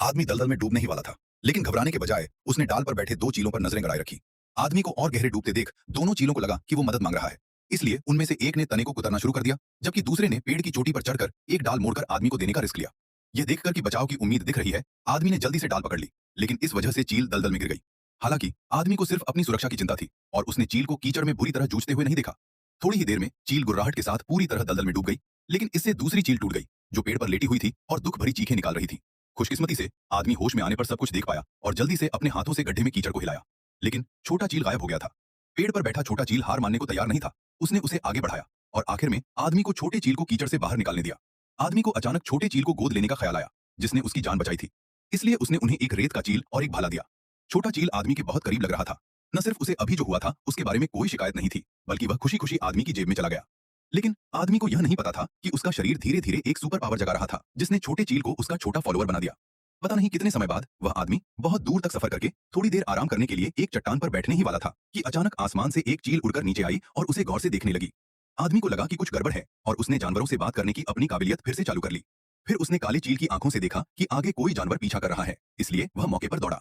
आदमी दलदल में डूबने ही वाला था, लेकिन घबराने के बजाय उसने डाल पर बैठे दो चीलों पर नजरें गड़ाए रखी। आदमी को और गहरे डूबते देख दोनों चीलों को लगा कि वो मदद मांग रहा है। इसलिए उनमें से एक ने तने को कुतरना शुरू कर दिया, जबकि दूसरे ने पेड़ की चोटी पर चढ़कर एक डाल मोड़कर आदमी को देने का रिस्क लिया। यह देखकर कि बचाव की उम्मीद दिख रही है, आदमी ने जल्दी से डाल पकड़ ली, लेकिन इस वजह से चील दलदल में गिर गई। हालांकि आदमी को सिर्फ अपनी सुरक्षा की चिंता थी और उसने चील को कीचड़ में बुरी तरह जूझते हुए नहीं देखा। थोड़ी ही देर में चील गुर्राहट के साथ पूरी तरह दलदल में डूब गई, लेकिन इससे दूसरी चील टूट गई, जो पेड़ पर लेटी हुई थी और दुख भरी चीखें निकाल रही थी। खुशकिस्मती से आदमी होश में आने पर सब कुछ देख पाया और जल्दी से अपने हाथों से गड्ढे में कीचड़ को हिलाया, लेकिन छोटा चील गायब हो गया था। पेड़ पर बैठा छोटा चील हार मानने को तैयार नहीं था। उसने उसे आगे बढ़ाया और आखिर में आदमी को छोटे चील को कीचड़ से बाहर निकालने दिया। आदमी को अचानक छोटे चील को गोद लेने का ख्याल आया, जिसने उसकी जान बचाई थी। इसलिए उसने उन्हें एक रेत का चील और एक भाला दिया। छोटा चील आदमी के बहुत करीब लग रहा था। न सिर्फ उसे अभी जो हुआ था उसके बारे में कोई शिकायत नहीं थी, बल्कि वह खुशी खुशी आदमी की जेब में चला गया। लेकिन आदमी को यह नहीं पता था कि उसका शरीर धीरे धीरे एक सुपर पावर जगा रहा था, जिसने छोटे चील को उसका छोटा फॉलोअर बना दिया। पता नहीं कितने समय बाद वह आदमी बहुत दूर तक सफर करके थोड़ी देर आराम करने के लिए एक चट्टान पर बैठने ही वाला था कि अचानक आसमान से एक चील उड़कर नीचे आई और उसे गौर से देखने लगी। आदमी को लगा कि कुछ गड़बड़ है और उसने जानवरों से बात करने की अपनी काबिलियत फिर से चालू कर ली। फिर उसने काले चील की आंखों से देखा कि आगे कोई जानवर पीछा कर रहा है, इसलिए वह मौके पर दौड़ा।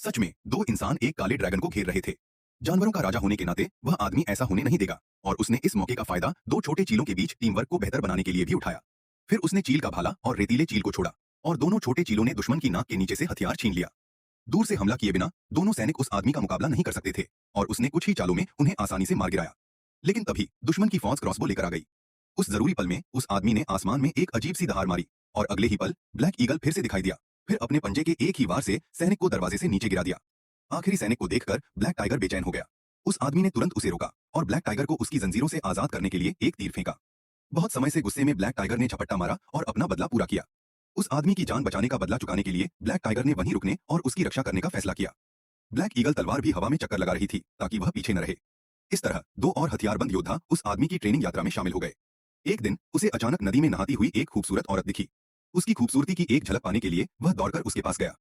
सच में दो इंसान एक काले ड्रैगन को घेर रहे थे। जानवरों का राजा होने के नाते वह आदमी ऐसा होने नहीं देगा और उसने इस मौके का फायदा दो छोटे चीलों के बीच टीम वर्क को बेहतर बनाने के लिए भी उठाया। फिर उसने चील का भाला और रेतीले चील को छोड़ा और दोनों छोटे चीलों ने दुश्मन की नाक के नीचे से हथियार छीन लिया। दूर से हमला किए बिना दोनों सैनिक उस आदमी का मुकाबला नहीं कर सकते थे और उसने कुछ ही चालों में उन्हें आसानी से मार गिराया। लेकिन तभी दुश्मन की फौज क्रॉसबो लेकर आ गई। उस जरूरी पल में उस आदमी ने आसमान में एक अजीब सी दहाड़ मारी और अगले ही पल ब्लैक ईगल फिर से दिखाई दिया। फिर अपने पंजे के एक ही वार से सैनिक को दरवाजे से नीचे गिरा दिया। आखिरी सैनिक को देखकर ब्लैक टाइगर बेचैन हो गया। उस आदमी ने तुरंत उसे रोका और ब्लैक टाइगर को उसकी जंजीरों से आजाद करने के लिए एक तीर फेंका। बहुत समय से गुस्से में ब्लैक टाइगर ने झपट्टा मारा और अपना बदला पूरा किया। उस आदमी की जान बचाने का बदला चुकाने के लिए ब्लैक टाइगर ने वहीं रुकने और उसकी रक्षा करने का फैसला किया। ब्लैक ईगल तलवार भी हवा में चक्कर लगा रही थी ताकि वह पीछे न रहे। इस तरह दो और हथियारबंद योद्धा उस आदमी की ट्रेनिंग यात्रा में शामिल हो गए। एक दिन उसे अचानक नदी में नहाती हुई एक खूबसूरत औरत दिखी। उसकी खूबसूरती की एक झलक पाने के लिए वह दौड़कर उसके पास गया।